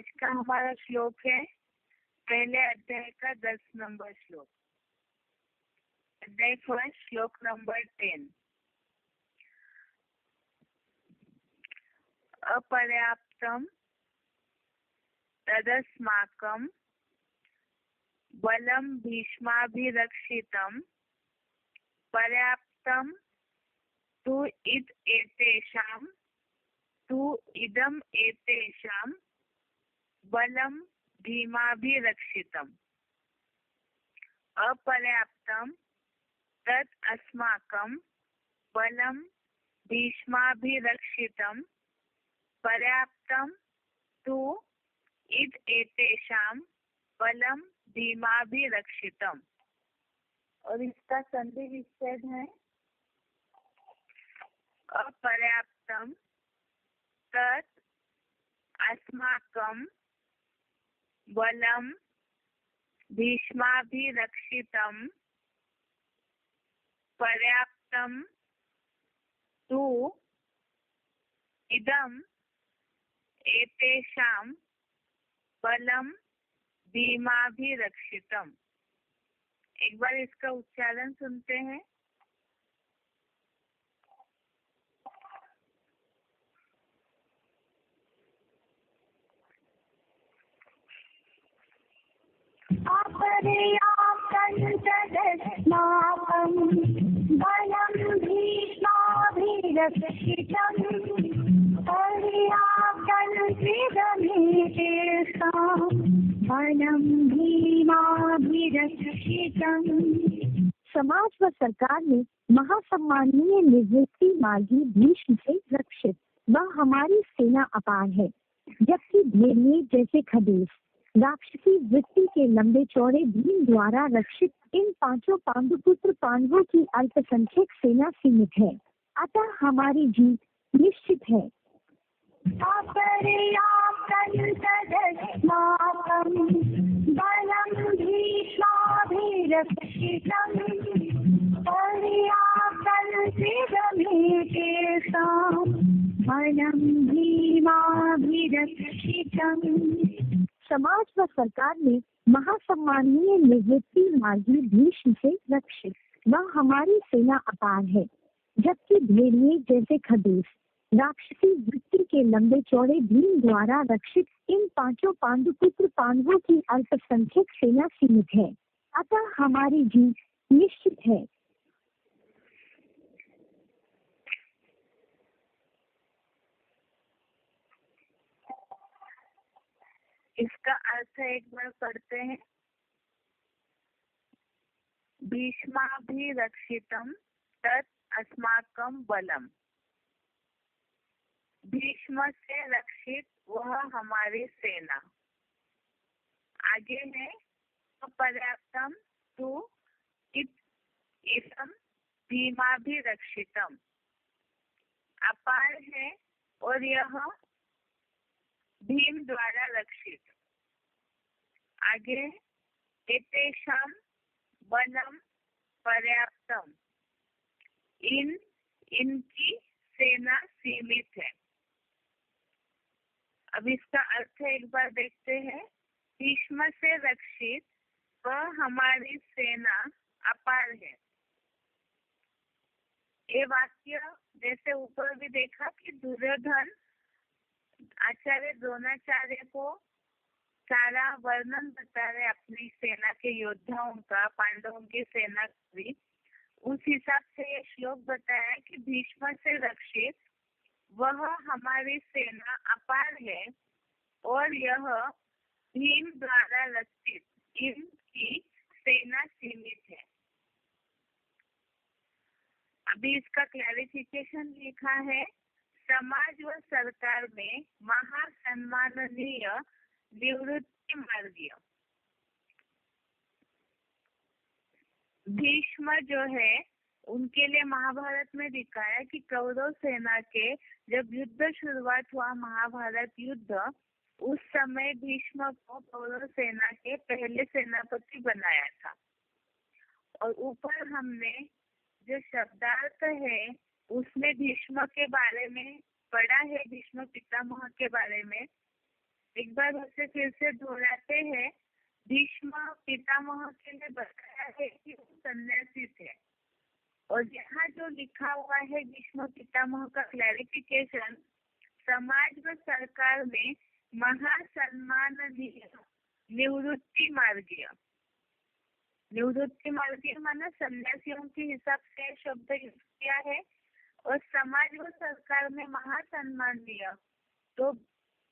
आज का हमारा श्लोक है पहले अध्याय का 10 नंबर श्लोक। अध्याय फर्स्ट, श्लोक नंबर 10। अपर्याप्तम तदस्माकं बलं भीष्माभिरक्षितं पर्याप्तं तु इदं एतेषां बलं भीमाभिरक्षितम्। अपर्याप्तं तत् अस्माकं बलं भीष्माभिरक्षितं पर्याप्तं तु एतेषां बलं भीमाभिरक्षितम्। और इसका संधि विच्छेद है अपर्याप्तं तत् अस्माकं बलं भीष्माभिरक्षितं पर्याप्तं तु इदं एतेषां बलं भीमाभिरक्षितम्। एक बार इसका उच्चारण सुनते हैं। अपर्याप्तं तदस्माकं बलं भीष्माभिरक्षितं पर्याप्तं त्विदमेतेषां बलं भीमाभिरक्षितम्। समाज व सरकार ने महासम्मानीय निवृत्ति मार्गी भीष्म से रक्षित वह हमारी सेना अपार है, जबकि भेड़िए जैसे खदेश राक्षसी वृत्ति के लंबे चौड़े भीम द्वारा रक्षित इन पांचों पांडुपुत्र पांडवों की अल्पसंख्यक सेना सीमित है, अतः हमारी जीत निश्चित है। अपर्याप्तं तदस्माकं बलं भीष्माभिरक्षितं पर्याप्तं त्विदमेतेषां बलं भीमाभिरक्षितम्। समाज व सरकार ने महासम्मानीय निवृत्ति मार्गी भीष्म से रक्षित वह हमारी सेना अपार है, जबकि भेड़िए जैसे खदेश राक्षसी वृत्ति के लंबे चौड़े भीम द्वारा रक्षित इन पांचों पांडुपुत्र पांडवों की अल्पसंख्यक सेना सीमित है, अतः हमारी जीत निश्चित है। इसका अर्थ एक बार पढ़ते हैं। भीष्माभिरक्षितं तत् अस्माकं बलम। भीष्म से रक्षित वह हमारी सेना। आगे है पर्याप्तम तु इदं भीमाभिरक्षितम। अपार है और यह भीम द्वारा रक्षित। आगे एतेषां बलम पर्याप्तम। इनकी सेना सीमित है। अब इसका अर्थ एक बार देखते हैं। भीष्म से रक्षित वह हमारी सेना अपार है। ये वाक्य जैसे ऊपर भी देखा कि दुर्योधन आचार्य द्रोणाचार्य को सारा वर्णन बता रहे अपनी सेना के योद्धाओं का, पांडवों की सेना की। उस हिसाब से ये श्लोक बताया कि भीष्म से रक्षित वह हमारी सेना अपार है और यह भीम द्वारा रक्षित इनकी सेना सीमित है। अभी इसका क्लैरिफिकेशन लिखा है। समाज व सरकार में महासम्माननीय निवृत्ति मार्गीय भीष्म जो है उनके लिए महाभारत में दिखाया कि कौरव सेना के जब युद्ध शुरुआत हुआ, महाभारत युद्ध, उस समय भीष्म को कौरव सेना के पहले सेनापति बनाया था। और ऊपर हमने जो शब्दार्थ है उसमें भीष्म के बारे में पढ़ा है, भीष्म पितामह के बारे में, एक बार उसे फिर से दोहराते हैं। भीष्म पितामह के लिए बताया है कि वो सन्यासी थे, और यहाँ जो लिखा हुआ है भीष्म पितामह का क्लैरिफिकेशन, समाज व सरकार में महासन्माननीय निवृत्ति मार्गीय, निवृत्ति मार्गीय माना सन्यासियों के हिसाब से शब्द यूज किया है, और समाज व सरकार में महासन्माननीय, तो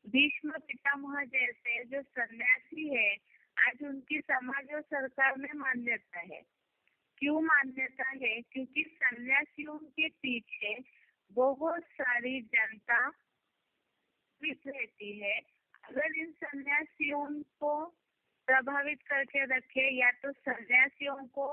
भीष्म पितामह जैसे जो सन्यासी है आज उनकी समाज और सरकार में मान्यता है। क्यों मान्यता है? क्योंकि सन्यासियों के पीछे बहुत सारी जनता रहती है। अगर इन सन्यासियों को प्रभावित करके रखे, या तो सन्यासियों को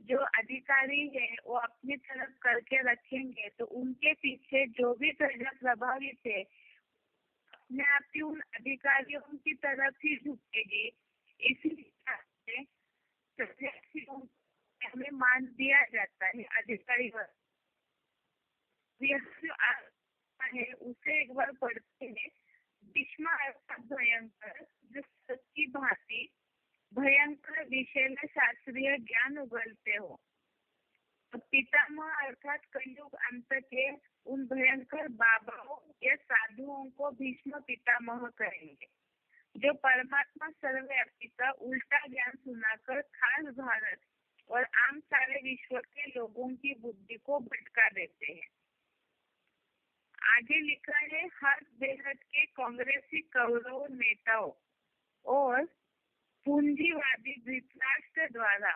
जो अधिकारी है वो अपनी तरफ करके रखेंगे, तो उनके पीछे जो भी प्रजा प्रभावित है अपने आप ही उन अधिकारियों की तरफ ही झुकेगी। इसीलिए सन्यासियों को हमें मान दिया जाता है अधिकारी वर्ग। है उसे एक बार पढ़ते हैं। भीष्म अर्थात भयंकर, जो सच्ची भांति भयंकर विषय में शास्त्रीय ज्ञान उगलते हो। तो पितामह अर्थात कलयुग अंत के उन भयंकर बाबाओं या साधुओं को भीष्म पितामह कहेंगे, जो परमात्मा सर्वव्यापी का उल्टा ज्ञान सुनाकर खास भारत और आम सारे विश्व के लोगों की बुद्धि को भटका देते हैं। आगे लिखा है, हर बेहद के कांग्रेसी कौरव नेताओं और पूंजीवादी धृतराष्ट्र द्वारा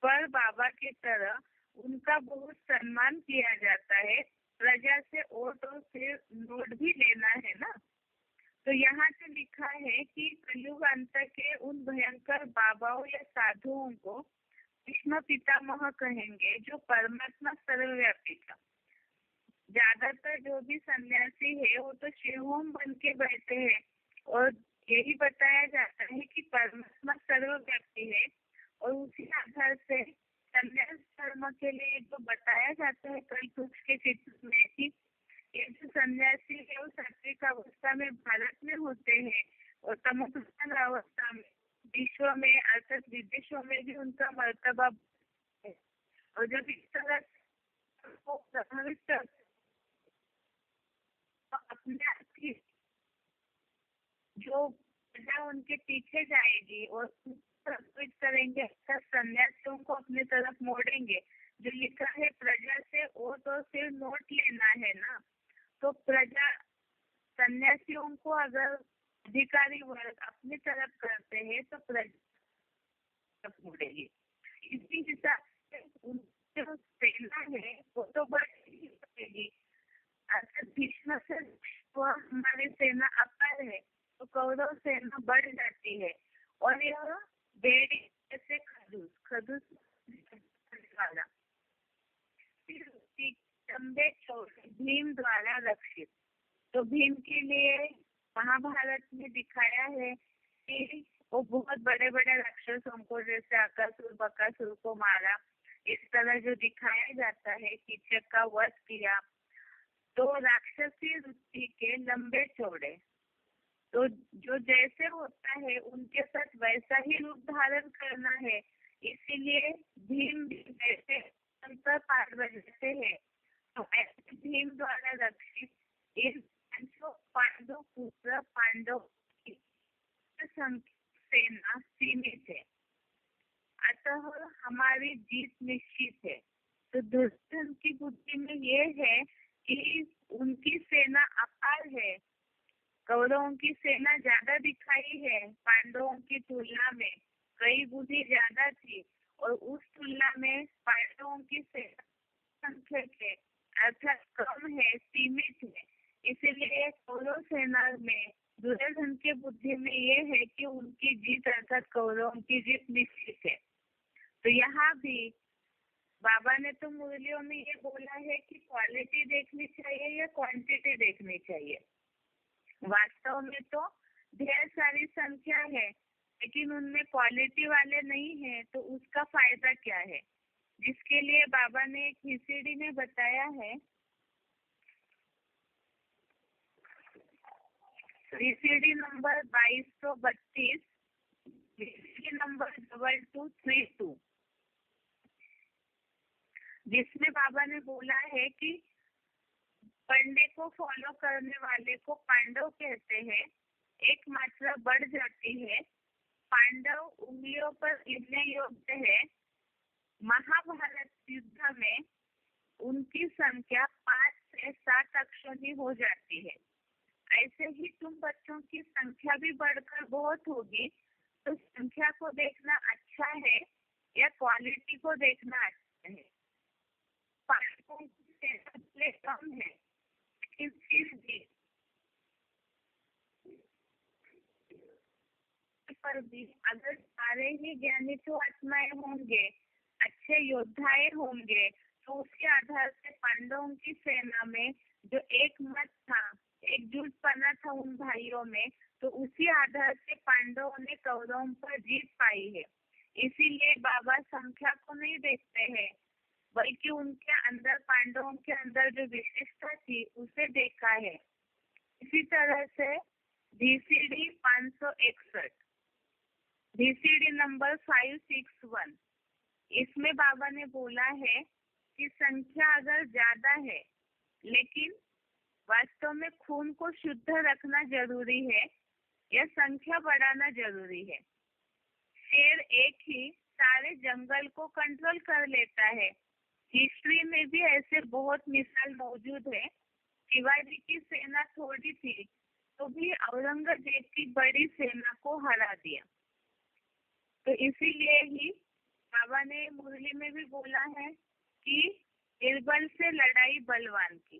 पर बाबा की तरह उनका बहुत सम्मान किया जाता है। प्रजा से वोट और फिर नोट भी लेना है ना। तो यहाँ से लिखा है कि कलयुग अंत के उन भयंकर बाबाओं या साधुओं को भीष्म पितामह कहेंगे, जो परमात्मा सर्वव्यापी था। ज्यादातर जो भी सन्यासी है वो तो शिवोम बन के बैठे हैं, और यही बताया जाता है कि परमात्मा सर्वव्यापी है, और उसी आधार से सन्यास धर्म के लिए जो बताया जाता है कलयुग के चित्र में कि ये जो सन्यासी है वो सात्विक अवस्था में भारत में होते हैं, और तमोप्रधान अवस्था में विश्व में अर्थात विदेशों में भी उनका मर्तबा है। और जब इस तरह को प्रभावित कर अपने आप की जो प्रजा उनके पीछे जाएगी और प्रभावित करेंगे, अर्थात सन्यासियों को अपनी तरफ मोड़ेंगे। जो लिखा है प्रजा से वोट और फिर नोट लेना है ना, तो प्रजा सन्यासियों को अगर अधिकारी वर्ग अपनी तरफ करते हैं तो प्रजा मुड़ेगी। इसी हिसाब से उनकी जो सेना है वो तो बढ़ेगी। अर्थात भीष्म से वह हमारी सेना अपार है, तो कौरव सेना बढ़ जाती है, और यह बेड़ी जैसे खदूस वाला लंबे चौड़े भीम द्वारा रक्षित। तो भीम के लिए महाभारत में दिखाया है कि वो बहुत बड़े बड़े राक्षसों को, जैसे अकासुर बकासुर को मारा, इस तरह जो दिखाया जाता है कीचक का वध किया। तो राक्षसी वृत्ति के लंबे चौड़े, तो जो जैसे होता है उनके साथ वैसा ही रूप धारण करना है। इसीलिए भीम भी जैसे अंतर पार बजाते हैं, तो ऐसे भीम द्वारा रक्षित इन पांडव पुत्र पांडव की सेना सीमित है, अतः हमारी जीत निश्चित है। तो दुर्योधन की बुद्धि में ये है कि उनकी सेना अपार है, कौरवों की सेना ज्यादा दिखाई है, पांडवों की तुलना में कई गुनी ज्यादा थी, और उस तुलना में पांडवों की सेना संख्या है अर्थात कम है, सीमित है। इसीलिए कौरव सेना में दुर्योधन के बुद्धि में ये है कि उनकी जीत अर्थात कौरवों की जीत निश्चित है। तो यहाँ भी बाबा ने तो मुरलियों में ये बोला है कि क्वालिटी देखनी चाहिए या क्वांटिटी देखनी चाहिए। वास्तव में तो ढेर सारी संख्या है, लेकिन उनमें क्वालिटी वाले नहीं है, तो उसका फायदा क्या है? जिसके लिए बाबा ने एक हिस्सेडी में बताया है, VCD नंबर 2232, VCD नंबर 2232, जिसमें बाबा ने बोला है कि पंडे को फॉलो करने वाले को पांडव कहते हैं। एक मात्रा बढ़ जाती है। पांडव उंगलियों पर गिनने योग्य है। महाभारत युद्ध में उनकी संख्या 5 से 7 अक्षरों हो जाती है। ऐसे ही तुम बच्चों की संख्या भी बढ़कर बहुत होगी, तो संख्या को देखना अच्छा है या क्वालिटी को देखना अच्छा है? पांडवों की संख्या कम है, लेकिन फिर भी पर भी अगर सारे ही ज्ञानी तो आत्माएं होंगे, अच्छे योद्धाएं होंगे, तो उसके आधार से पांडवों की सेना में जो एक मत था, एकजुटपना था उन भाइयों में, तो उसी आधार से पांडवों ने कौरवों पर जीत पाई है। इसीलिए बाबा संख्या को नहीं देखते हैं, बल्कि उनके अंदर, पांडवों के अंदर जो विशेषता थी उसे देखा है। इसी तरह से VCD 561, VCD नंबर 561, इसमें बाबा ने बोला है कि संख्या अगर ज्यादा है, लेकिन वास्तव में खून को शुद्ध रखना जरूरी है या संख्या बढ़ाना जरूरी है? शेर एक ही सारे जंगल को कंट्रोल कर लेता है। हिस्ट्री में भी ऐसे बहुत मिसाल मौजूद है। शिवाजी की सेना थोड़ी थी, तो भी औरंगजेब की बड़ी सेना को हरा दिया। तो इसीलिए ही बाबा ने मुरली में भी बोला है कि निर्बल से लड़ाई बलवान की।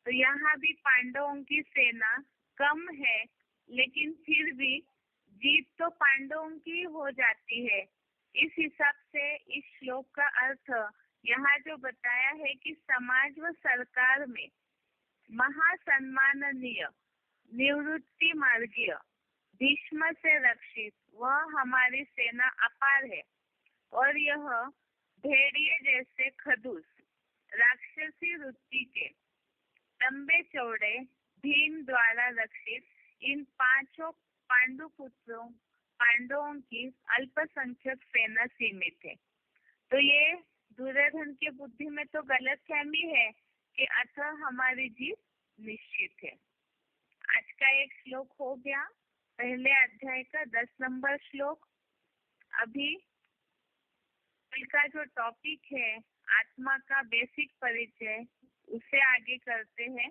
तो यहाँ भी पांडवों की सेना कम है, लेकिन फिर भी जीत तो पांडवों की हो जाती है। इस हिसाब से इस श्लोक का अर्थ यहाँ जो बताया है कि समाज व सरकार में महासम्माननीय निवृत्ति मार्गीय भीष्म से रक्षित वह हमारी सेना अपार है, और यह भेड़िए जैसे खदूस राक्षसी वृत्ति के लंबे चौड़े भीम द्वारा रक्षित इन 5 पांडुपुत्रों पांडवों की अल्पसंख्यक सेना सीमित है। तो ये दुर्योधन की बुद्धि में तो गलतफहमी है कि अतः हमारी जीत निश्चित है। आज का एक श्लोक हो गया, पहले अध्याय का 10 नंबर श्लोक। अभी कल का जो टॉपिक है आत्मा का बेसिक परिचय, उसे आगे करते हैं।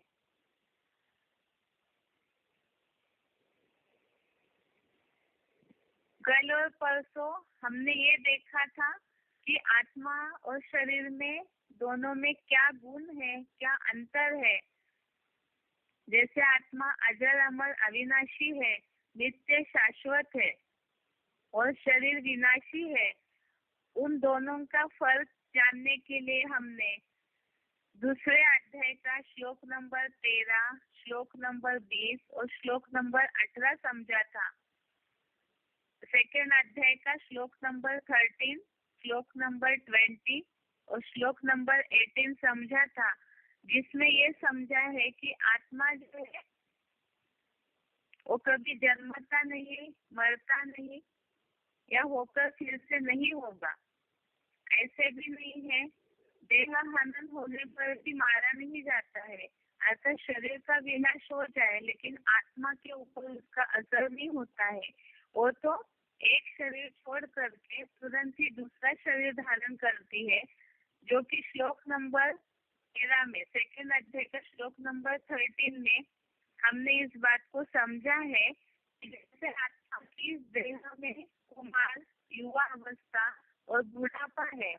कल और परसों हमने ये देखा था कि आत्मा और शरीर में दोनों में क्या गुण है, क्या अंतर है। जैसे आत्मा अजर अमर अविनाशी है, नित्य शाश्वत है, और शरीर विनाशी है। उन दोनों का फर्क जानने के लिए हमने दूसरे अध्याय का श्लोक नंबर 13, श्लोक नंबर 20 और श्लोक नंबर 18 समझा था। सेकेंड अध्याय का श्लोक नंबर 13, श्लोक नंबर 20 और श्लोक नंबर 18 समझा था, जिसमें ये समझा है कि आत्मा जो है वो कभी जन्मता नहीं, मरता नहीं, या होकर फिर से नहीं होगा। ऐसे भी नहीं है, देह हनन होने पर भी मारा नहीं जाता है। अर्थात शरीर का विनाश हो जाए, लेकिन आत्मा के ऊपर उसका असर नहीं होता है। वो तो एक शरीर छोड़ करके तुरंत ही दूसरा शरीर धारण करती है, जो कि श्लोक नंबर 13 में, सेकेंड अध्याय का श्लोक नंबर 13 में हमने इस बात को समझा है कि जैसे आत्मा की देह में कुमार, युवा अवस्था और बुढ़ापा है,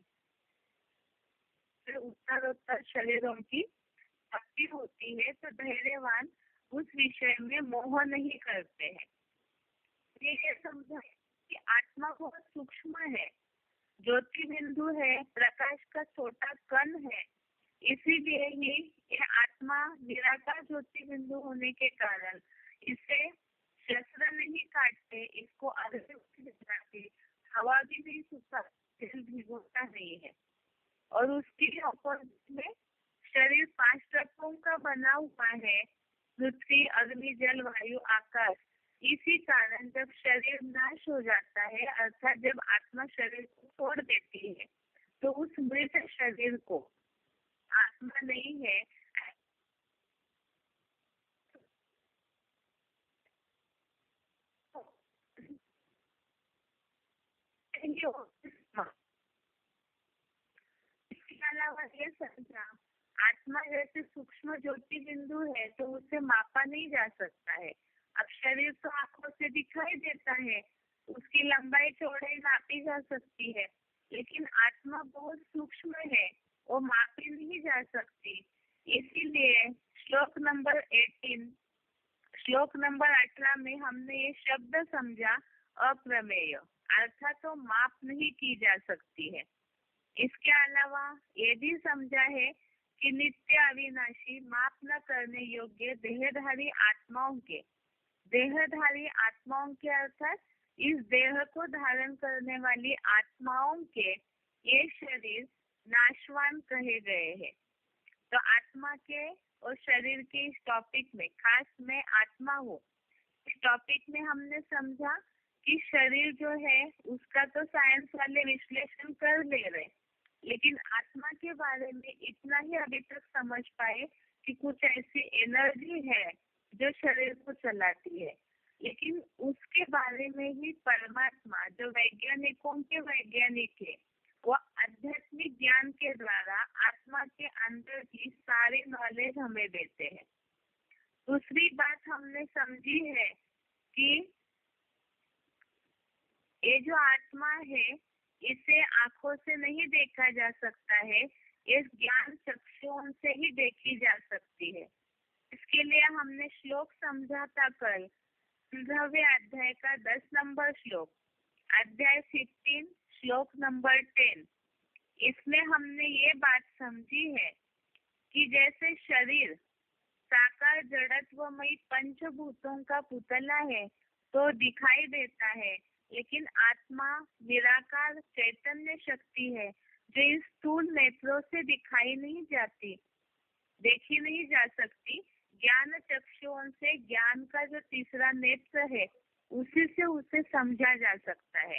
फिर उत्तरोत्तर शरीरों की शक्ति होती है, तो धैर्यवान उस विषय में मोह नहीं करते हैं। ये समझा कि आत्मा बहुत सूक्ष्म है, ज्योति बिंदु है, प्रकाश का छोटा कण है। इसीलिए ही यह आत्मा निराकार ज्योति बिंदु होने के कारण इसे शस्त्र नहीं काटते, इसको अग्नि हवा भी नहीं सुखा, तेल भिगोता नहीं है। और उसके अपोजिट में शरीर 5 तत्वों का बना हुआ है, पृथ्वी, अग्नि, जल, वायु, आकाश। शरीर नाश हो जाता है, अर्थात जब आत्मा शरीर को छोड़ देती है, तो उस मृत शरीर को आत्मा नहीं है इसके अलावा ये समझा, आत्मा जैसे सूक्ष्म ज्योति बिंदु है तो उसे मापा नहीं जा सकता है। अब शरीर तो आंखों से दिखाई देता है, उसकी लंबाई चौड़ाई मापी जा सकती है, लेकिन आत्मा बहुत सूक्ष्म है, वो मापी नहीं जा सकती। इसीलिए श्लोक नंबर 18 में हमने ये शब्द समझा, अप्रमेय, अर्थात तो माप नहीं की जा सकती है। इसके अलावा ये भी समझा है कि नित्य अविनाशी, माप न करने योग्य देहधारी आत्माओं के अर्थात इस देह को धारण करने वाली आत्माओं के ये शरीर नाशवान कहे गए हैं। तो आत्मा के और शरीर के इस टॉपिक में, खास मैं आत्मा हूँ, इस टॉपिक में हमने समझा कि शरीर जो है उसका तो साइंस वाले विश्लेषण कर ले रहे, लेकिन आत्मा के बारे में इतना ही अभी तक समझ पाए कि कुछ ऐसी एनर्जी है जो शरीर को चलाती है, लेकिन उसके बारे में ही परमात्मा, जो वैज्ञानिकों के वैज्ञानिक है, वो आध्यात्मिक ज्ञान के द्वारा आत्मा के अंदर की सारी नॉलेज हमें देते हैं। दूसरी बात हमने समझी है कि ये जो आत्मा है इसे आंखों से नहीं देखा जा सकता है, ये ज्ञान चक्षुओं से ही देखी जा सकती है। इसके लिए हमने श्लोक समझा था कल, 15वें अध्याय का 10 नंबर श्लोक, अध्याय 15 श्लोक नंबर 10। इसमें हमने ये बात समझी है कि जैसे शरीर साकार जड़त्वमयी पंचभूतों का पुतला है तो दिखाई देता है, लेकिन आत्मा निराकार चैतन्य शक्ति है जो इस स्थूल नेत्रों से दिखाई नहीं जाती, देखी नहीं जा सकती। ज्ञान चक्षुओं से ज्ञान का जो तीसरा नेत्र है उसी से उसे समझा जा सकता है,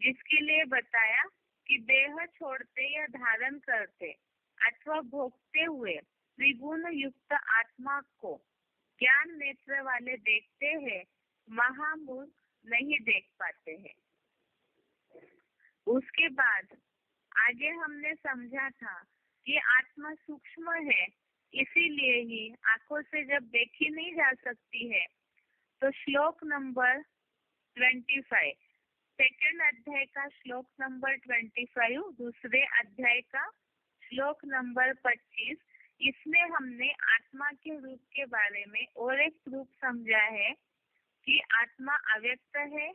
जिसके लिए बताया कि देह छोड़ते या धारण करते अथवा भोगते हुए त्रिगुण युक्त आत्मा को ज्ञान नेत्र वाले देखते हैं, महामूर्ख नहीं देख पाते हैं। उसके बाद आगे हमने समझा था कि आत्मा सूक्ष्म है, इसीलिए ही आंखों से जब देखी नहीं जा सकती है, तो श्लोक नंबर 25, सेकंड अध्याय का श्लोक नंबर 25, दूसरे अध्याय का श्लोक नंबर 25, इसमें हमने आत्मा के रूप के बारे में और एक रूप समझा है कि आत्मा अव्यक्त है,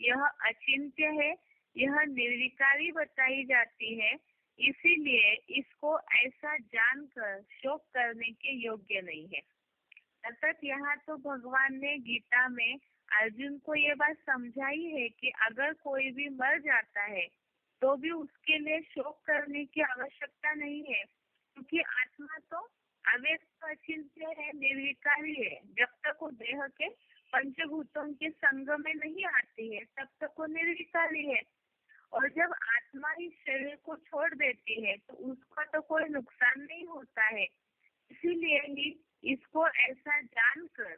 यह अचिंत्य है, यह निर्विकारी बताई जाती है, इसीलिए इसको ऐसा जानकर शोक करने के योग्य नहीं है। अर्थात यहाँ तो भगवान ने गीता में अर्जुन को ये बात समझाई है कि अगर कोई भी मर जाता है तो भी उसके लिए शोक करने की आवश्यकता नहीं है, क्योंकि आत्मा तो अव्यक्त अचिंत्य है, निर्विकारी है। जब तक वो देह के पंचभूतों के संग में नहीं आती है तब तक वो निर्विकारी है, और जब आत्मा इस शरीर को छोड़ देती है तो उसका तो कोई नुकसान नहीं होता है। इसीलिए ही इसको ऐसा जानकर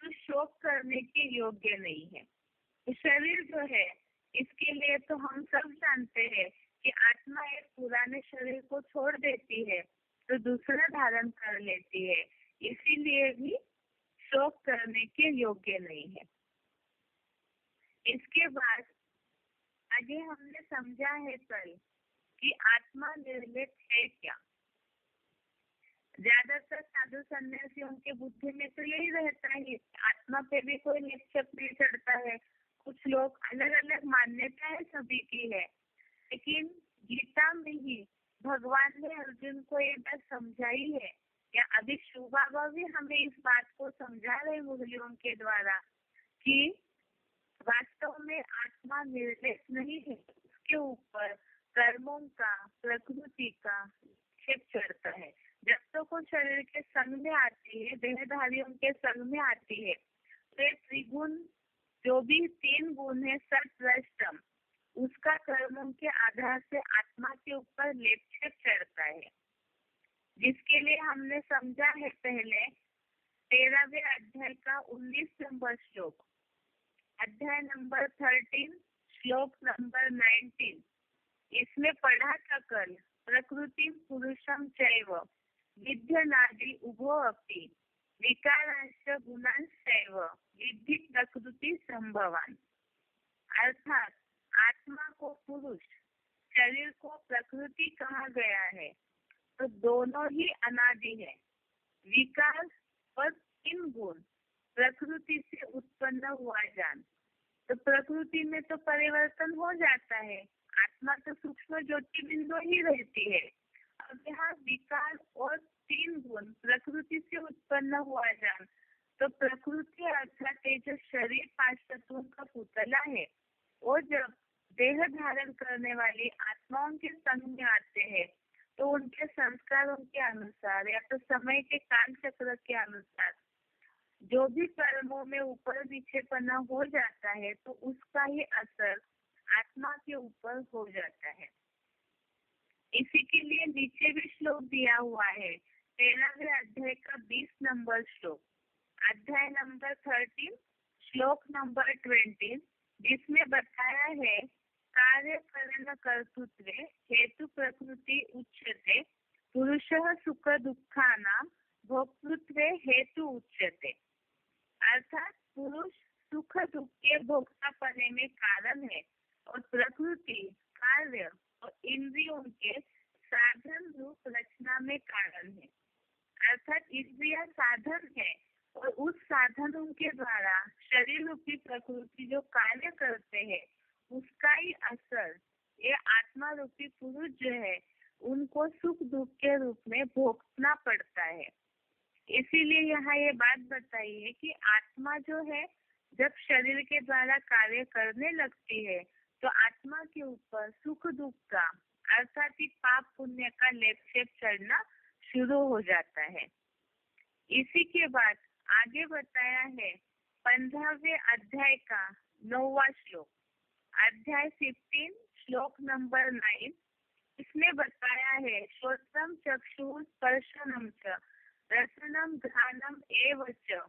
तो शोक करने के योग्य नहीं है। शरीर जो है इसके लिए तो हम सब जानते हैं कि आत्मा एक पुराने शरीर को छोड़ देती है तो दूसरा धारण कर लेती है, इसीलिए भी शोक करने के योग्य नहीं है। इसके बाद आगे हमने समझा है कल कि आत्मा निर्लिप्त है क्या। ज्यादातर साधु सन्यासियों के बुद्धि में तो यही रहता है, आत्मा पे भी कोई निक्षेप नहीं चढ़ता है। कुछ लोग अलग अलग मान्यताएं सभी की है, लेकिन गीता में ही भगवान ने अर्जुन को ये बात समझाई है, या अभी शिव बाबा भी हमें इस बात को समझा रहे मुरलियों के द्वारा कि वास्तव में आत्मा निर्लेप नहीं है, उसके ऊपर कर्मों का, प्रकृति का निक्षेप चढ़ता है। जब तक वो शरीर के संग में आती है, देहधारियों के संग में आती है, तो ये त्रिगुण जो भी 3 गुण है सत्वष्टम, उसका कर्मों के आधार से आत्मा के ऊपर लेपछेप चढ़ता है, जिसके लिए हमने समझा है पहले 13वें अध्याय का 19 नंबर श्लोक, अध्याय नंबर 13 श्लोक नंबर 19। इसमें पढ़ा था कल, प्रकृति पुरुषम चैव विद्यनादि उभो अपि विकारांश गुणांश्चैव विद्धि प्रकृति संभवान। अर्थात आत्मा को पुरुष, शरीर को प्रकृति कहा गया है, तो दोनों ही अनादि है। विकार और 3 गुण प्रकृति से उत्पन्न हुआ जान, तो प्रकृति में तो परिवर्तन हो जाता है, आत्मा तो सूक्ष्म ज्योति बिंदु ही रहती है। अब यहाँ विकार और 3 गुण प्रकृति से उत्पन्न हुआ जान, तो प्रकृति अर्थात जो शरीर 5 तत्वों का पुतला है, और जब देह धारण करने वाली आत्माओं के संग में आते हैं, तो उनके संस्कारों के अनुसार या तो समय के काल चक्र के अनुसार जो भी कर्मों में ऊपर नीचेपना हो जाता है, तो उसका ही असर आत्मा के ऊपर हो जाता है। इसी के लिए नीचे भी श्लोक दिया हुआ है, 13वें अध्याय का 20 नंबर श्लोक, अध्याय नंबर 13 श्लोक नंबर 20, जिसमें बताया है कार्य करण कर्तृत्व हेतु प्रकृति उच्यते पुरुषः सुख दुःखानां भोक्तृत्व हेतु उच्यते। अर्थात पुरुष सुख दुख के भोक्तापने में कारण है और प्रकृति कार्य और इंद्रियों के साधन रूप रचना में कारण है। अर्थात इंद्रिया साधन है और उस साधनों के द्वारा शरीर रूपी प्रकृति जो कार्य करते हैं, उसका ही असर ये आत्मा रूपी पुरुष जो है उनको सुख दुख के रूप में भोगना पड़ता है। इसीलिए यहाँ ये बात बताई है कि आत्मा जो है जब शरीर के द्वारा कार्य करने लगती है, तो आत्मा के ऊपर सुख दुख का अर्थात ही पाप पुण्य का लेपछेप चढ़ना शुरू हो जाता है। इसी के बाद आगे बताया है 15वें अध्याय का 9वां श्लोक, अध्याय 15 श्लोक नंबर 9। इसमें बताया है श्रोत्रम चक्षुः स्पर्शनम च रसनम घ्राणम एव च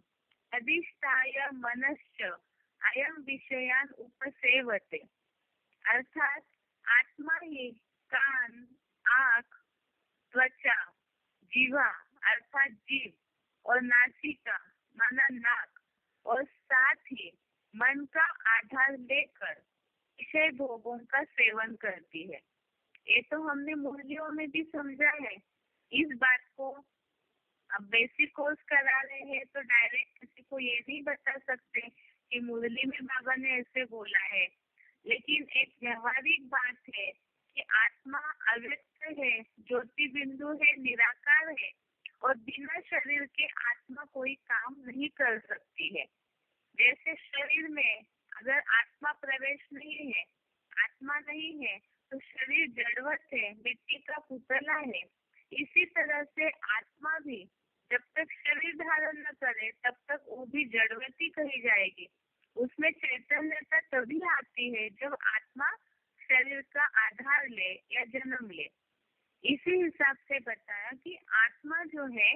अधिष्ठाय मनश्च अयम विषयान उपसेवते। अर्थात आत्मा ही कान, आँख, त्वचा, जीवा अर्थात जीव और नासिका माना नाक और साथ ही मन का आधार लेकर विषय भोगों का सेवन करती है। ये तो हमने मुरलियों में भी समझा है। इस बात को अब बेसिक कोर्स करा रहे हैं तो डायरेक्ट किसी को ये नहीं बता सकते कि मुरली में बाबा ने ऐसे बोला है, लेकिन एक व्यवहारिक बात है कि आत्मा अव्यक्त है, ज्योति बिंदु है, निराकार है और बिना शरीर के आत्मा कोई काम नहीं कर सकती है। जैसे शरीर में अगर आत्मा प्रवेश नहीं है, आत्मा नहीं है, तो शरीर जड़वत है, मिट्टी का पुतला है। इसी तरह से आत्मा भी जब तक शरीर धारण न करे तब तक वो भी जड़वती कही जाएगी। उसमें चैतन्यता तभी आती है जब आत्मा शरीर का आधार ले या जन्म ले। इसी हिसाब से बताया कि आत्मा जो है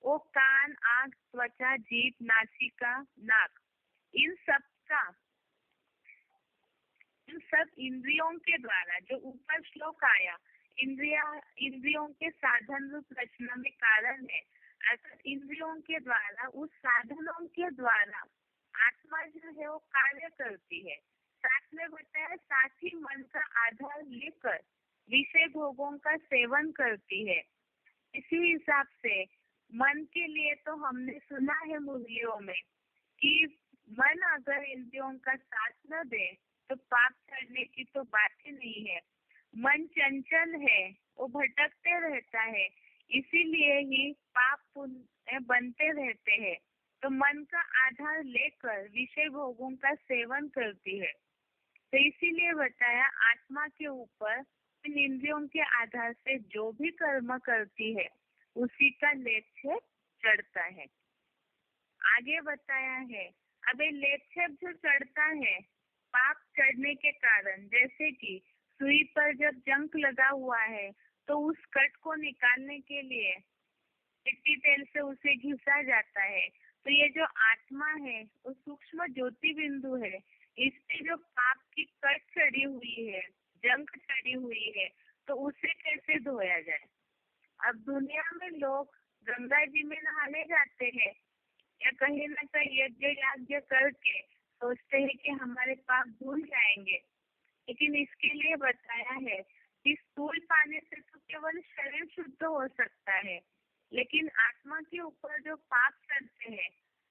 वो कान, आँख, त्वचा, जीभ, नासिका, नाक इन सब इंद्रियों के द्वारा, जो ऊपर श्लोक आया, इंद्रियों के साधन रूप रचना में कारण है, अर्थात इंद्रियों के द्वारा, उस साधनों के द्वारा आत्मा जो है वो कार्य करती है। साथ में बताया साथ ही मन का आधार लेकर विषय भोगों का सेवन करती है। इसी हिसाब से मन के लिए तो हमने सुना है मुरलियों में कि मन अगर इंद्रियों का साथ न दे तो पाप करने की तो बात ही नहीं है। मन चंचल है, वो भटकते रहता है, इसीलिए ही पाप पुण्य बनते रहते हैं। तो मन का आधार लेकर विषय भोगों का सेवन करती है। तो इसीलिए बताया आत्मा के ऊपर इन इंद्रियों के आधार से जो भी कर्म करती है उसी का लेपछेप चढ़ता है। आगे बताया है अब ये लेप जो चढ़ता है पाप चढ़ने के कारण, जैसे कि सुई पर जब जंक लगा हुआ है तो उस कट को निकालने के लिए मिट्टी तेल से उसे घिसा जाता है। तो ये जो आत्मा है वो सूक्ष्म ज्योति बिंदु है, इससे जो पाप की कट चढ़ी हुई है, जंक चढ़ी हुई है, तो उसे कैसे धोया जाए। अब दुनिया में लोग गंगा जी में नहाने जाते हैं या कहीं ना कहीं यज्ञ याज्ञ करके सोचते हैं कि हमारे पाप धुल जाएंगे, लेकिन इसके लिए बताया है कि स्थूल पानी से तो केवल शरीर शुद्ध हो सकता है, लेकिन आत्मा के ऊपर जो पाप चढ़ते हैं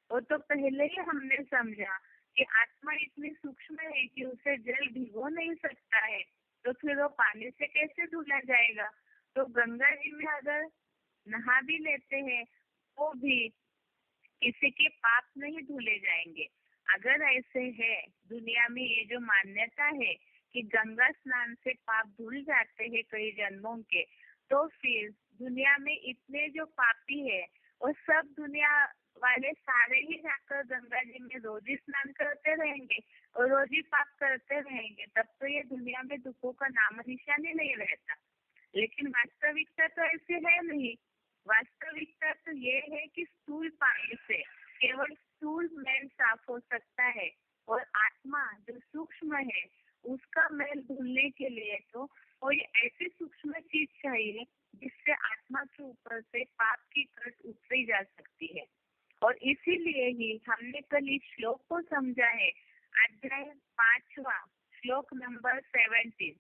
वो तो पहले ही हमने समझा कि आत्मा इतनी सूक्ष्म है कि उसे जल भिगो नहीं सकता है, तो फिर वो पानी से कैसे धुला जाएगा। तो गंगा जी में अगर नहा भी लेते हैं तो भी किसी के पाप नहीं धुले जाएंगे। अगर ऐसे है दुनिया में ये जो मान्यता है कि गंगा स्नान से पाप धुल जाते हैं कई जन्मों के, तो फिर दुनिया में इतने जो पापी है वो सब दुनिया वाले सारे ही जाकर गंगा जी में रोज ही स्नान करते रहेंगे और रोज ही पाप करते रहेंगे, तब तो ये दुनिया में दुखों का नाम निशान ही नहीं रहता। लेकिन वास्तविकता तो ऐसी है नहीं। वास्तविकता तो ये है कि स्थूल पानी से केवल स्थूल मैल साफ हो सकता है, और आत्मा जो सूक्ष्म है उसका मैल धुलने के लिए तो कोई ऐसी सूक्ष्म चीज चाहिए जिससे आत्मा के ऊपर से पाप की कट उतरी जा सकती है। और इसीलिए ही हमने कल इस श्लोक को समझा है, अध्याय 5वां श्लोक नंबर 17,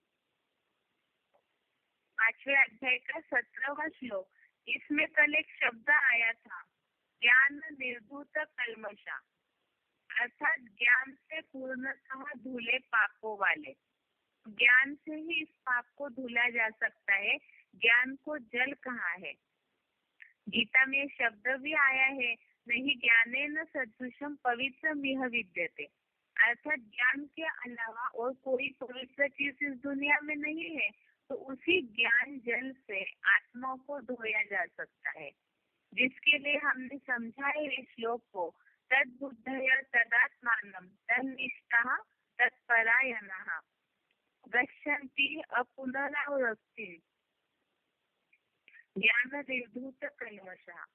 5वें अध्याय का 17वां श्लोक। इसमें कल एक शब्द आया था, ज्ञान निर्धूत कल्मषा, अर्थात ज्ञान से पूर्णतः धुले पापों वाले। ज्ञान से ही इस पाप को धुला जा सकता है। ज्ञान को जल कहा है। गीता में शब्द भी आया है, नहीं ज्ञानेन सदृशम पवित्रमिह विद्यते, अर्थात ज्ञान के अलावा और कोई पवित्र चीज इस दुनिया में नहीं है। तो उसी ज्ञान जल से आत्मा को धोया जा सकता है, जिसके लिए हमने समझा है इस श्लोक को, तद बुद्धय तदात्मानम तन्निष्ठः तत्परायणः गच्छन्ति अपुनरावृत्तिं ज्ञान निर्धूत कल्मषः।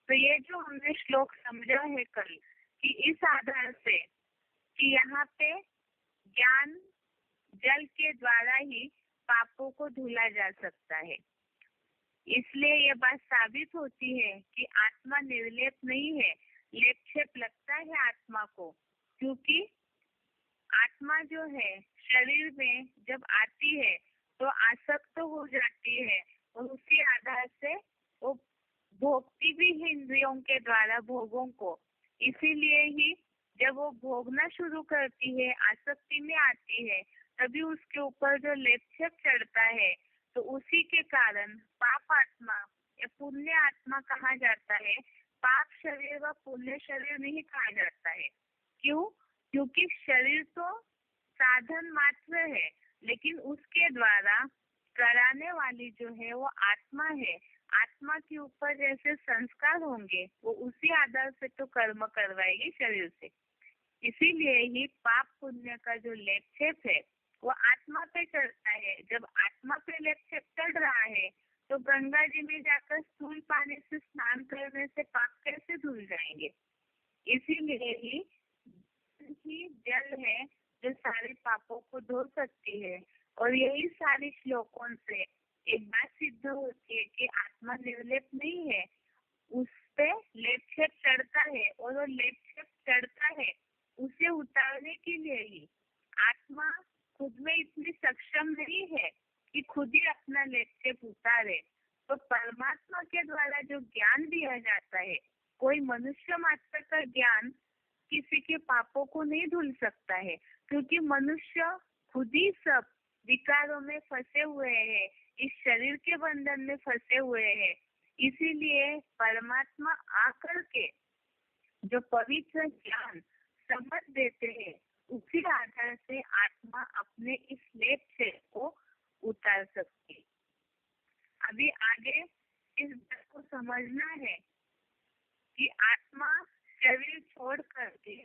तो ये जो हमने श्लोक समझा है कल, कि इस आधार से कि यहाँ पे ज्ञान जल के द्वारा ही पापों को धुला जा सकता है, इसलिए ये बात साबित होती है कि आत्मा निर्लेप नहीं है, लेपछेप लगता है आत्मा को, क्योंकि आत्मा जो है शरीर में जब आती है तो आसक्त हो जाती है और उसी आधार से वो भोगती भी है इंद्रियों के द्वारा भोगों को। इसीलिए ही जब वो भोगना शुरू करती है, आसक्ति में आती है, तभी उसके ऊपर जो लेपछेप चढ़ता है, तो उसी के कारण पाप आत्मा या पुण्य आत्मा कहा जाता है। पाप शरीर व पुण्य शरीर नहीं कहा जाता है। क्यों? क्योंकि शरीर तो साधन मात्र है, लेकिन उसके द्वारा कराने वाली जो है वो आत्मा है। आत्मा के ऊपर जैसे संस्कार होंगे वो उसी आधार से तो कर्म करवाएगी शरीर से। इसीलिए ही पाप पुण्य का जो लेपछेप है वो आत्मा पे चढ़ता है। जब आत्मा पे लेपछेप चढ़ रहा है तो गंगा जी में जाकर स्थूल पानी से स्नान करने से पाप कैसे धुल जाएंगे। इसीलिए ही जल है जो सारे पापों को धो सकती है। और यही सारे श्लोकों से एक बात सिद्ध होती है कि आत्मा निर्लेप नहीं है, उस पे लेपछेप चढ़ता है, और वो लेपछेप चढ़ता है उसे उतारने के लिए ही। आत्मा खुद में इतनी सक्षम नहीं है कि खुद ही अपना लेपछेप उतारे। तो परमात्मा के द्वारा जो ज्ञान दिया जाता है, कोई मनुष्य मात्र का ज्ञान किसी के पापों को नहीं धुल सकता है, क्योंकि मनुष्य खुद ही सब विकारों में फंसे हुए हैं, इस शरीर के बंधन में फंसे हुए हैं। इसीलिए परमात्मा आकर के जो पवित्र ज्ञान समझ देते हैं, उसी आधार से आत्मा अपने इस लेप से को उतार सकती है। अभी आगे इस बात को समझना है कि आत्मा शरीर छोड़ करके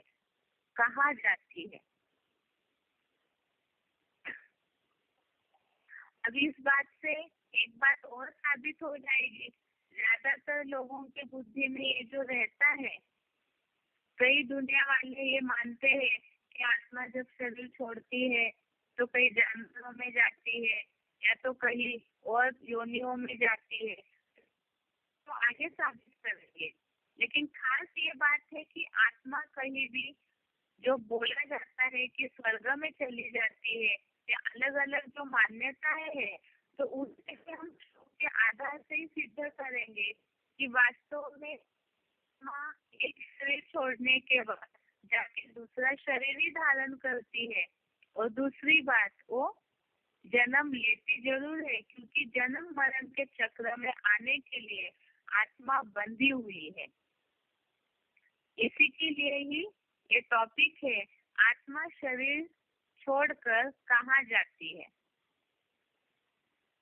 अब इस बात से एक बात और साबित हो जाएगी, ज्यादातर लोगों के बुद्धि में ये जो रहता है, कई दुनिया वाले ये मानते हैं कि आत्मा जब शरीर छोड़ती है तो कई जानवरों में जाती है या तो कहीं और योनियों में जाती है, तो आगे साबित करेंगे। लेकिन खास ये बात है कि आत्मा कहीं भी, जो बोला जाता है कि स्वर्ग में चली जाती है या अलग अलग जो मान्यताएं है, तो उससे हम के आधार से ही सिद्ध करेंगे कि वास्तव में आत्मा एक शरीर छोड़ने के बाद जाके दूसरा शरीर ही धारण करती है। और दूसरी बात, वो जन्म लेती जरूर है, क्योंकि जन्म मरण के चक्र में आने के लिए आत्मा बंधी हुई है। इसी के लिए ही ये टॉपिक है, आत्मा शरीर छोड़कर कहाँ जाती है।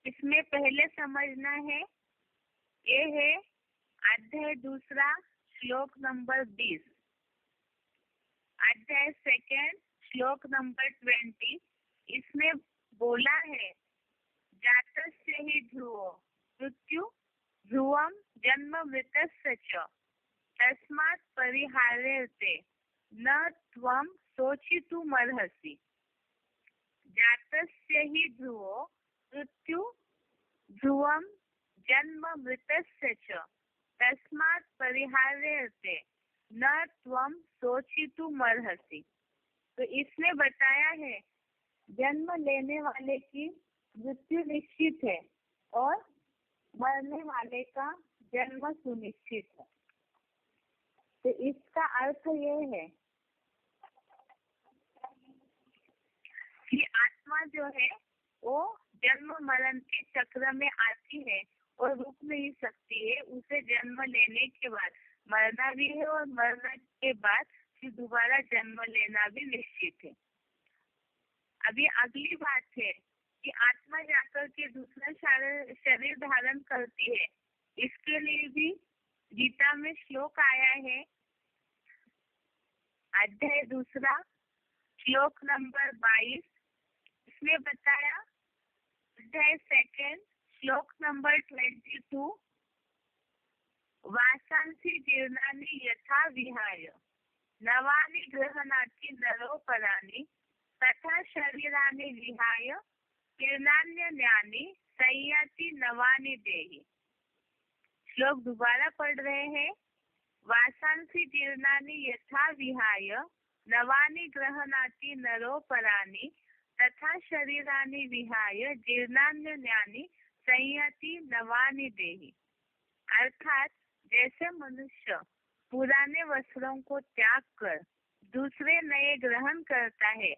इसमें पहले समझना है, ये है अध्याय 2 श्लोक नंबर 20, अध्याय 2 श्लोक नंबर 20। इसमें बोला है, जातस्य ही ध्रुवो मृत्यु ध्रुवम जन्म मृतस्य च तस्मात् परिहार्यते न त्वं शोचितुमर्हसि। जातस्य ही ध्रुवो मृत्यु ध्रुवम जन्म मृतस्य च तस्मात् परिहार्यते न त्वं शोचितुमर्हसि। तो इसमें बताया है, जन्म लेने वाले की मृत्यु निश्चित है और मरने वाले का जन्म सुनिश्चित है। तो इसका अर्थ ये है कि आत्मा जो है वो जन्म मरण के चक्र में आती है और रुक नहीं सकती है। उसे जन्म लेने के बाद मरना भी है और मरने के बाद फिर दोबारा जन्म लेना भी निश्चित है। अभी अगली बात है कि आत्मा जाकर के दूसरा शरीर धारण करती है। इसके लिए भी गीता में श्लोक आया है, अध्याय 2 श्लोक नंबर 22। इसमें बताया, अध्याय 2 श्लोक नंबर 22, वासांसि जीर्णानि यथा विहाय नवानि गृह्णाति नरोपराणि तथा शरीरानि विहाय जीर्णान्यन्यानि संयाति नवानि देहि। श्लोक दोबारा पढ़ रहे हैं, वासांसि जीर्णानि यथा विहाय नवानि गृह्णाति नरोपराणि तथा शरीरानि विहाय जीर्णान्यन्यानि संयाति नवानि देहि। अर्थात जैसे मनुष्य पुराने वस्त्रों को त्याग कर दूसरे नए ग्रहण करता है,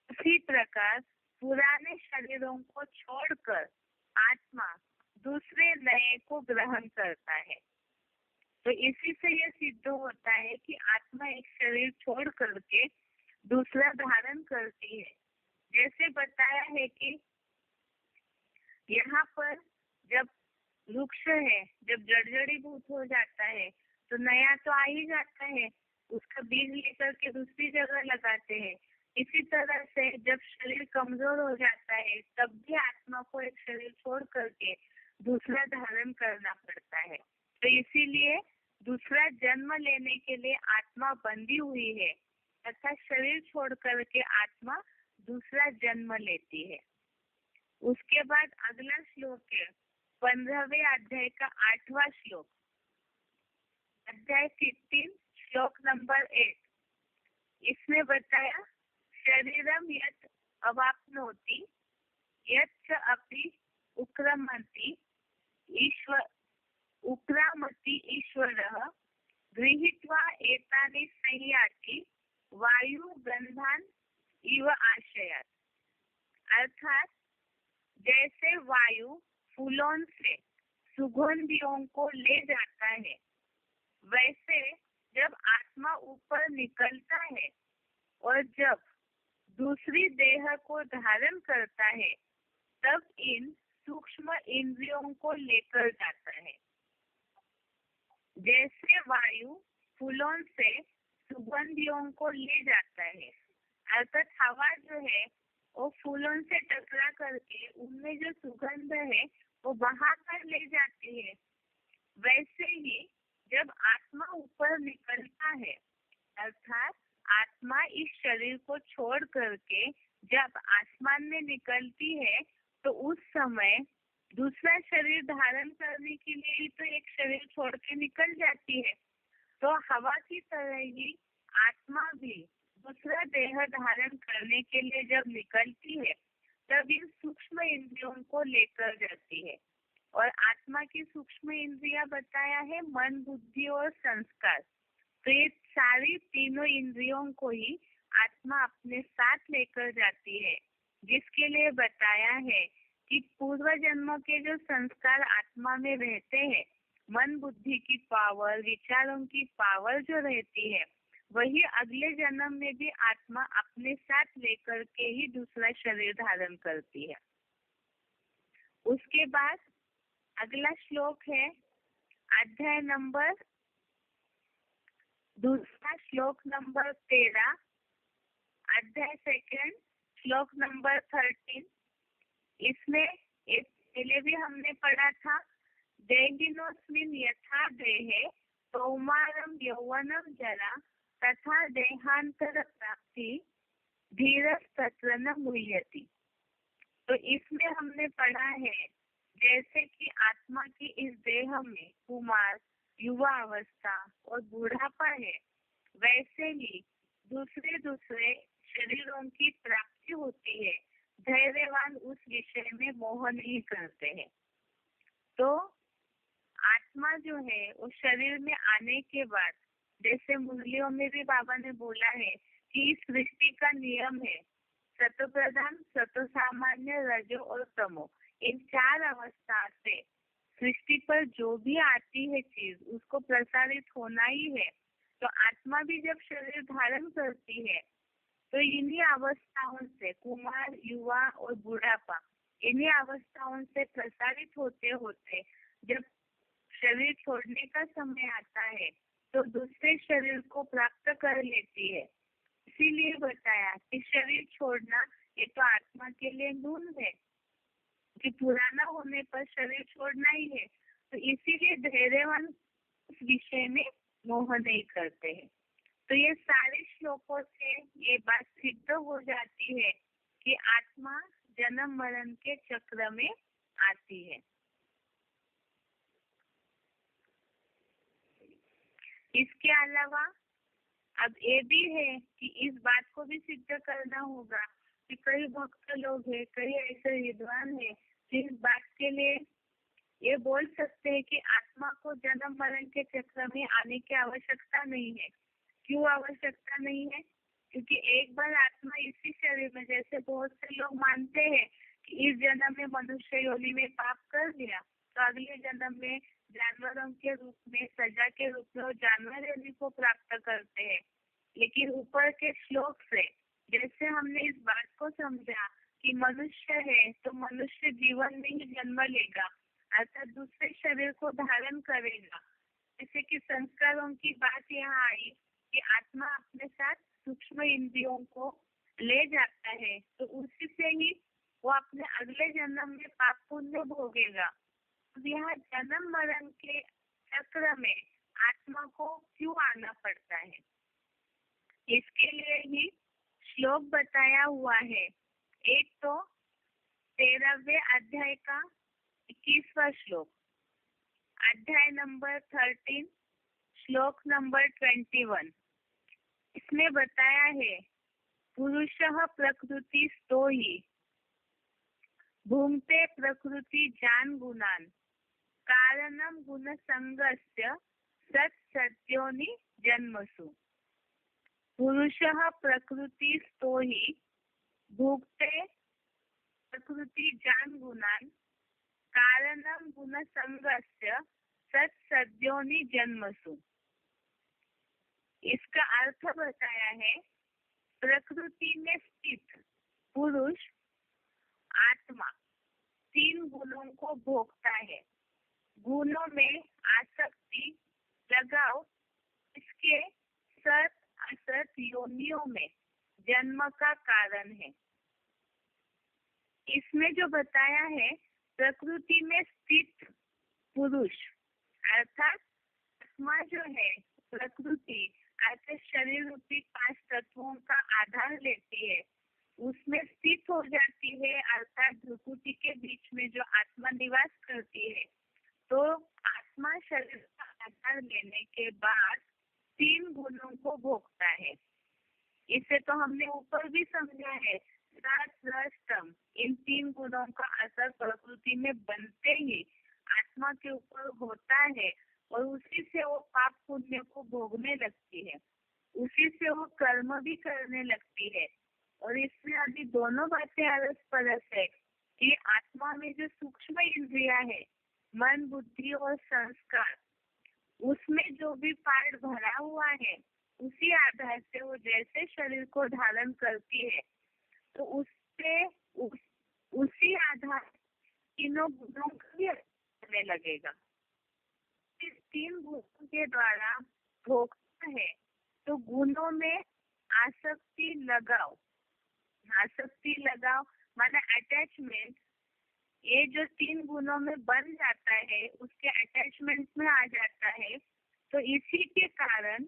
उसी प्रकार पुराने शरीरों को छोड़कर आत्मा दूसरे नए को ग्रहण करता है। तो इसी से यह सिद्ध होता है कि आत्मा एक शरीर छोड़ करके दूसरा धारण करती है। जैसे बताया है कि यहाँ पर जब वृक्ष है, जब जड़जड़ीभूत हो जाता है तो नया तो आ ही जाता है, उसका बीज लेकर के दूसरी जगह लगाते हैं। इसी तरह से जब शरीर कमजोर हो जाता है तब भी आत्मा को एक शरीर छोड़ करके दूसरा धारण करना पड़ता है। तो इसीलिए दूसरा जन्म लेने के लिए आत्मा बंधी हुई है तथा शरीर छोड़ करके आत्मा दूसरा जन्म लेती है। उसके बाद अगला श्लोक है 15वें अध्याय का 8वां श्लोक, अध्याय 15 श्लोक नंबर 8। इसमें बताया, शरीरम यत् अवाप्नोति यच्च अपि उक्रामति ईश्वरः गृहीत्वा एतानि संयाति वायु गंधान इव आशयात्। अर्थात जैसे वायु फूलों से सुगंधियों को ले जाता है, वैसे जब आत्मा ऊपर निकलता है और जब दूसरी देह को धारण करता है तब इन सूक्ष्म इंद्रियों को लेकर जाता है। जैसे वायु फूलों से सुगंधियों को ले जाता है, अर्थात हवा जो है वो फूलों से टकरा करके उनमें जो सुगंध है वो बहा कर ले जाती है। वैसे ही जब आत्मा ऊपर निकलता है, अर्थात आत्मा इस शरीर को छोड़ करके जब आसमान में निकलती है, तो उस समय दूसरा शरीर धारण करने के लिए ही तो एक शरीर छोड़ के निकल जाती है। तो हवा की तरह ही आत्मा भी दूसरा देह धारण करने के लिए जब निकलती है, तब इन सूक्ष्म इंद्रियों को लेकर जाती है। और आत्मा की सूक्ष्म इंद्रियां बताया है मन, बुद्धि और संस्कार। तो ये सारी तीनों इंद्रियों को ही आत्मा अपने साथ लेकर जाती है, जिसके लिए बताया है कि पूर्व जन्म के जो संस्कार आत्मा में रहते हैं, मन बुद्धि की पावर, विचारों की पावर जो रहती है, वही अगले जन्म में भी आत्मा अपने साथ लेकर के ही दूसरा शरीर धारण करती है। उसके बाद अगला श्लोक है अध्याय नंबर दूसरा, श्लोक नंबर 13, अध्याय सेकंड, श्लोक नंबर 13। इसमें पहले भी हमने पढ़ा था, देहिनोस्मिन् यथा देहे कौमारं यौवनं जरा तथा देहांतर प्राप्ति धीरस्तत्र न मुह्यति। तो इसमें हमने पढ़ा है जैसे कि आत्मा की इस देह में कुमार, युवा अवस्था और बूढ़ापा है, वैसे ही दूसरे दूसरे शरीरों की प्राप्ति होती है। धैर्यवान उस विषय में मोह नहीं करते हैं। तो आत्मा जो है उस शरीर में आने के बाद, जैसे मुरलियों में भी बाबा ने बोला है कि इस सृष्टि का नियम है सतो प्रधान, सतो सामान्य, रजो और तमो। इन चार अवस्था से सृष्टि पर जो भी आती है चीज उसको प्रसारित होना ही है। तो आत्मा भी जब शरीर धारण करती है, तो इन्हीं अवस्थाओं से कुमार, युवा और बुढ़ापा, इन्हीं अवस्थाओं से प्रसारित होते होते जब शरीर छोड़ने का समय आता है, तो दूसरे शरीर को प्राप्त कर लेती है। इसीलिए बताया कि शरीर छोड़ना ये तो आत्मा के लिए नून है कि पुराना होने पर शरीर छोड़ना ही है। तो इसीलिए धैर्यवान उस विषय में मोह नहीं करते हैं। तो ये सारे श्लोकों से ये बात सिद्ध हो जाती है कि आत्मा जन्म मरण के चक्र में आती है। इसके अलावा अब ये भी है कि इस बात को भी सिद्ध करना होगा कि कई भक्त लोग हैं, कई ऐसे विद्वान हैं जिस बात के लिए ये बोल सकते हैं कि आत्मा को जन्म मरण के चक्र में आने की आवश्यकता नहीं है। क्यों आवश्यकता नहीं है? क्योंकि एक बार आत्मा इसी शरीर में, जैसे बहुत से लोग मानते हैं कि इस जन्म में मनुष्य योनि में पाप कर दिया तो अगले जन्म में जानवरों के रूप में, सजा के रूप में जानवर योनि को प्राप्त करते हैं। लेकिन ऊपर के श्लोक से जैसे हमने इस बात को समझा कि मनुष्य है तो मनुष्य जीवन में ही जन्म लेगा, अर्थात दूसरे शरीर को धारण करेगा। जैसे कि संस्कारों की बात यहाँ आई कि आत्मा अपने साथ सूक्ष्म इंद्रियों को ले जाता है, तो उसी से ही वो अपने अगले जन्म में पाप पुण्य भोगेगा। अब यहाँ जन्म मरण के चक्र में आत्मा को क्यों आना पड़ता है, इसके लिए ही श्लोक बताया हुआ है। एक तो 13वें अध्याय का 21वां श्लोक, अध्याय नंबर 13, श्लोक नंबर 21। इसमें बताया है पुरुषः प्रकृति स्तो ही भूमते प्रकृति जान गुणान कारणम गुण संगस्य सत् सत्योनि जन्मसु। पुरुषः प्रकृति स्तो ही भूमते प्रकृति जान गुणान कारणम गुण संगस्य सत् सत्योनि जन्मसु। इसका अर्थ बताया है प्रकृति में स्थित पुरुष आत्मा तीन गुणों को भोगता है। गुणों में आसक्ति, लगाव, इसके सत असत योनियों में जन्म का कारण है। इसमें जो बताया है, प्रकृति में स्थित पुरुष अर्थात आत्मा जो है, प्रकृति अर्थात शरीर रूपी 5 तत्वों का आधार लेती है, उसमें स्थित हो जाती है, अर्थात भ्रुकुटी के बीच में जो आत्मा निवास करती है। तो आत्मा शरीर का आधार लेने के बाद 3 गुणों को भोगता है। इसे तो हमने ऊपर भी समझा है, सात रस तम, इन 3 गुणों का असर प्रकृति में बनते ही आत्मा के ऊपर होता है और उसी से वो पाप पुण्य को भोगने लगती है, उसी से वो कर्म भी करने लगती है। और इसमें अभी दोनों बातें अरस परस है कि आत्मा में जो सूक्ष्म इंद्रिया है, मन, बुद्धि और संस्कार, उसमें जो भी पार्ट भरा हुआ है, उसी आधार से वो जैसे शरीर को धारण करती है, तो उसी आधार तीनों गुणों का भी करने लगेगा। इस 3 गुणों के द्वारा भोगता है, तो गुणों में आसक्ति लगाओ माना अटैचमेंट, ये जो 3 गुणों में बन जाता है, उसके अटैचमेंट में आ जाता है। तो इसी के कारण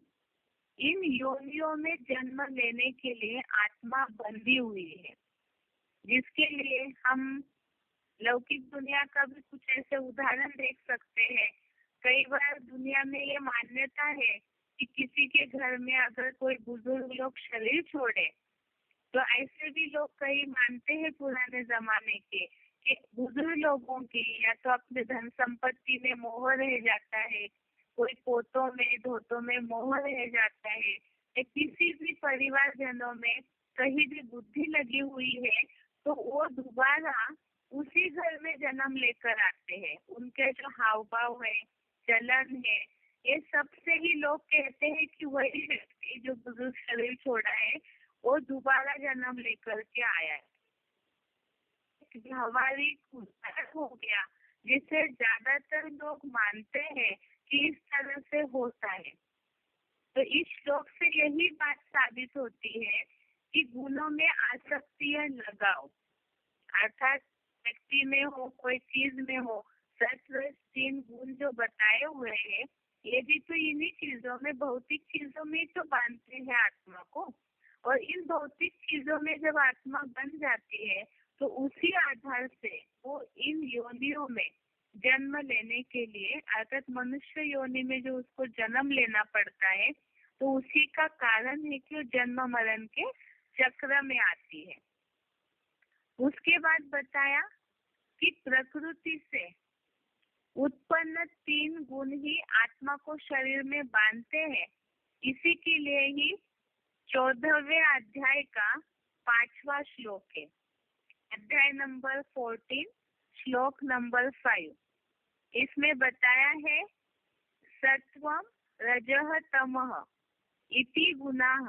इन योनियों में जन्म लेने के लिए आत्मा बंधी हुई है, जिसके लिए हम लौकिक दुनिया का भी कुछ ऐसे उदाहरण देख सकते हैं। कई बार दुनिया में ये मान्यता है कि किसी के घर में अगर कोई बुजुर्ग लोग शरीर छोड़े, तो ऐसे भी लोग कई मानते हैं पुराने जमाने के कि बुजुर्ग लोगों की या तो अपने धन संपत्ति में मोह रह जाता है, कोई पोतों में धोतों में मोह रह जाता है, या किसी भी परिवार जनों में कहीं भी बुद्धि लगी हुई है, तो वो दोबारा उसी घर में जन्म लेकर आते हैं। उनके जो हाव भाव है, चलन है, ये सबसे ही लोग कहते हैं कि वही व्यक्ति जो बुजुर्ग शरीर छोड़ा है, वो दोबारा जन्म लेकर के आया है। व्यावहारिक उदाहरण हो गया, जिसे ज्यादातर लोग मानते हैं कि इस तरह से होता है। तो इस श्लोक से यही बात साबित होती है कि गुणों में आसक्ति लगाओ, अर्थात व्यक्ति में हो, कोई चीज में हो, सत्व 3 गुण जो बताए हुए हैं, ये भी तो इन्हीं चीजों में, भौतिक चीजों में तो बांधते हैं आत्मा को। और इन भौतिक चीजों में जब आत्मा बन जाती है, तो उसी आधार से वो इन योनियों में जन्म लेने के लिए, अर्थात मनुष्य योनि में जो उसको जन्म लेना पड़ता है, तो उसी का कारण है कि वो जन्म मरण के चक्र में आती है। उसके बाद बताया कि प्रकृति से उत्पन्न 3 गुण ही आत्मा को शरीर में बांधते हैं। इसी के लिए ही 14वें अध्याय का 5वां श्लोक है, अध्याय नंबर 14, श्लोक नंबर 5। इसमें बताया है, सत्वम रजः तमः इति गुणाः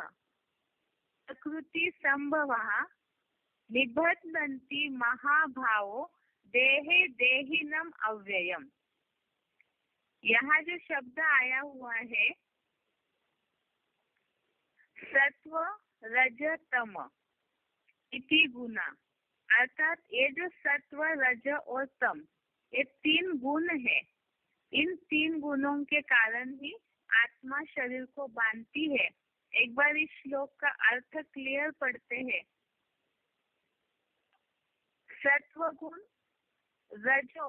प्रकृति संभवः निबध्नन्ति महाभावो देहे देहिनम अव्ययम। यहाँ जो शब्द आया हुआ है, सत्व रज तम इति गुना, अर्थात ये जो सत्व रज और तम, ये 3 गुण है। इन 3 गुणों के कारण ही आत्मा शरीर को बांधती है। एक बार इस श्लोक का अर्थ क्लियर पढ़ते हैं। सत्व गुण, रजो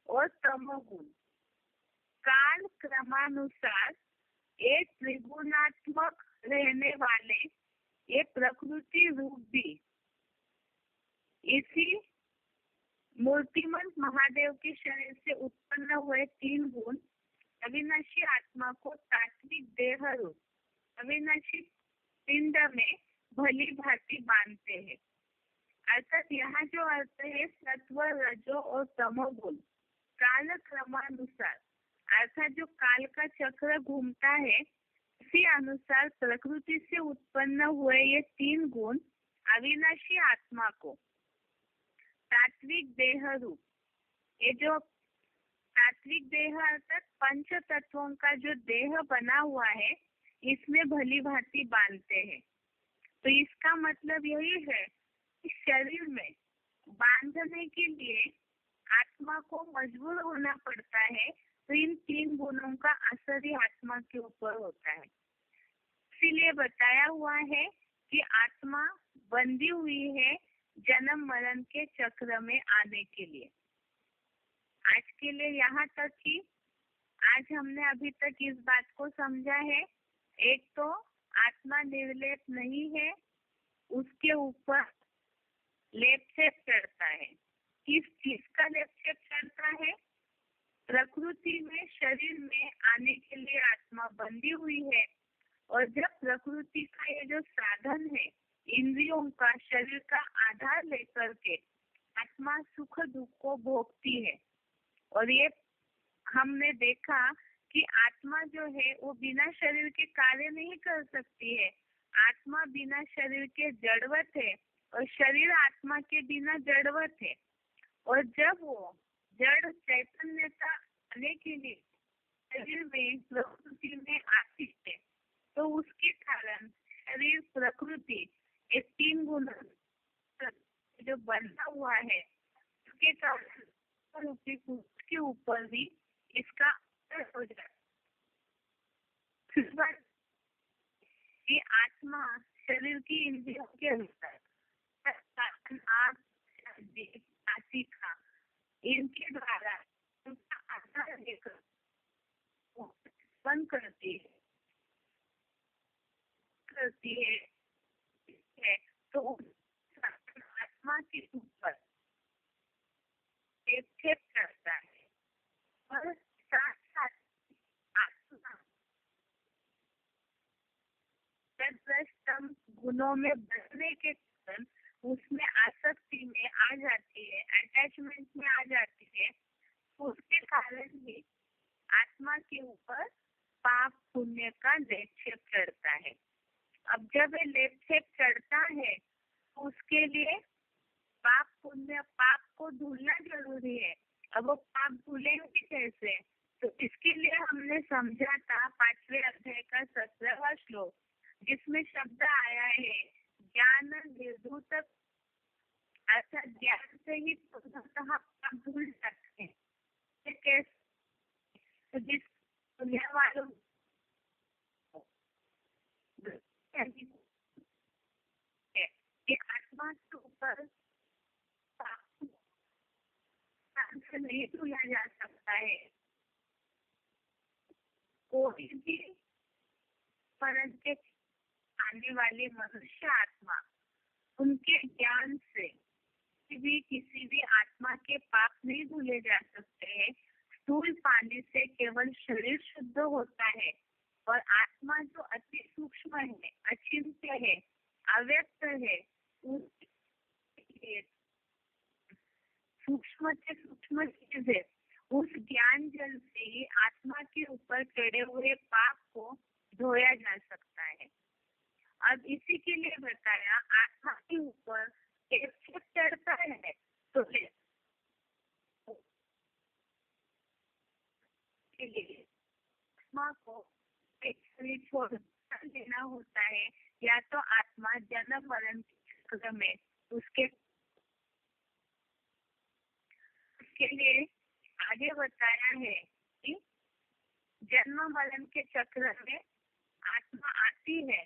और तमो गुण काल क्रमानुसार ये त्रिगुणात्मक रहने वाले ये प्रकृति रूप भी इसी मूर्तिमंत महादेव के शरीर से उत्पन्न हुए 3 गुण अविनाशी आत्मा को तात्विक देह रूप अविनाशी पिंड में भली भांति बांधते हैं। अर्थात यहाँ जो अर्थ है, सत्व रजो और तमो गुण काल क्रमानुसार, अर्थात जो काल का चक्र घूमता है, इसी अनुसार प्रकृति से उत्पन्न हुए ये 3 गुण अविनाशी आत्मा को तात्विक देह रूप, ये जो तात्विक देह अर्थात 5 तत्वों का जो देह बना हुआ है, इसमें भली भांति बांधते हैं। तो इसका मतलब यही है कि शरीर में बांधने के लिए आत्मा को मजबूर होना पड़ता है, तो इन 3 गुणों का असर ही आत्मा के ऊपर होता है। इसीलिए बताया हुआ है कि आत्मा बंधी हुई है जन्म मरण के चक्र में आने के लिए। आज के लिए यहाँ तक कि आज हमने अभी तक इस बात को समझा है, एक तो आत्मा निर्लेप नहीं है, उसके ऊपर लेप छेप चढ़ता है। किस चीज का लेप छेप चढ़ता है? प्रकृति में शरीर में आने के लिए आत्मा बंधी हुई है, और जब प्रकृति का ये जो साधन है इंद्रियों का, शरीर का आधार लेकर के आत्मा सुख दुख को भोगती है। और ये हमने देखा कि आत्मा जो है वो बिना शरीर के कार्य नहीं कर सकती है। आत्मा बिना शरीर के जड़वत है और शरीर आत्मा के बिना जड़वत है। और जब वो जड़ चैतन्यता आने के लिए शरीर में प्रकृति में आती है, तो उसके कारण शरीर प्रकृति ये 3 गुण जो बना हुआ है, उसके कारण रूपी के ऊपर भी इसका असर हो जाता है। ये आत्मा शरीर की इंद्रियों के अनुसार नासिका इनके द्वारा उनका आधार लेकर बंद करती है, तो आत्मा के ऊपर एक छेद करता है। और साथ साथ आत्मा गुणों में बढ़ने के कारण उसमें आसक्ति में आ जाती है, अटैचमेंट में आ जाती है। उसके कारण ही आत्मा के ऊपर पाप पुण्य का लेपछेप चढ़ता है। अब जब ये लेपछेप चढ़ता है, उसके लिए पाप पुण्य, पाप को धुलना जरूरी है। अब वो पाप धुलेंगे कैसे? तो इसके लिए हमने समझा था 5वें अध्याय का 17वां श्लोक, जिसमें शब्द आया है ज्ञान निर्धूत, अर्थात ज्ञान से ही पूर्णतः पाप धुल जाते हैं। कैसे? तो जिस पुण्य वालों आत्मा के ऊपर से नहीं धुला जा सकता है। कोई भी परम के आने वाले मनुष्य आत्मा उनके ज्ञान से भी किसी भी आत्मा के पाप नहीं धुले जा सकते हैं। स्थूल पानी से केवल शरीर शुद्ध होता है, और आत्मा जो अति सूक्ष्म है, अचिंत्य है, अव्यक्त है, सूक्ष्म से सूक्ष्म चीज है, उस ज्ञान जल से ही आत्मा के ऊपर चढ़े हुए पाप को धोया जा सकता है। अब इसी के लिए बताया आत्मा के ऊपर एक छेद चढ़ता है, तो आत्मा को एक शरीर छोड़ देना होता है, या तो आत्मा जन्म मरण के चक्र में उसके लिए आगे बताया है कि जन्म मरण के चक्र में आत्मा आती है,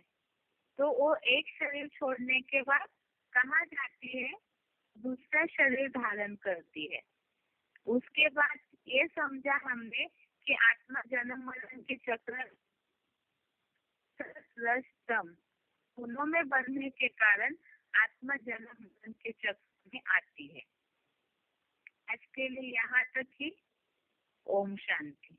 तो वो एक शरीर छोड़ने के बाद कहाँ जाती है? दूसरा शरीर धारण करती है। उसके बाद ये समझा हमने कि आत्मा जन्म मरण के चक्र गुणों में बढ़ने के कारण आत्मा जन्म मरण के चक्र में आती है। आज के लिए यहाँ तक ही। ओम शांति।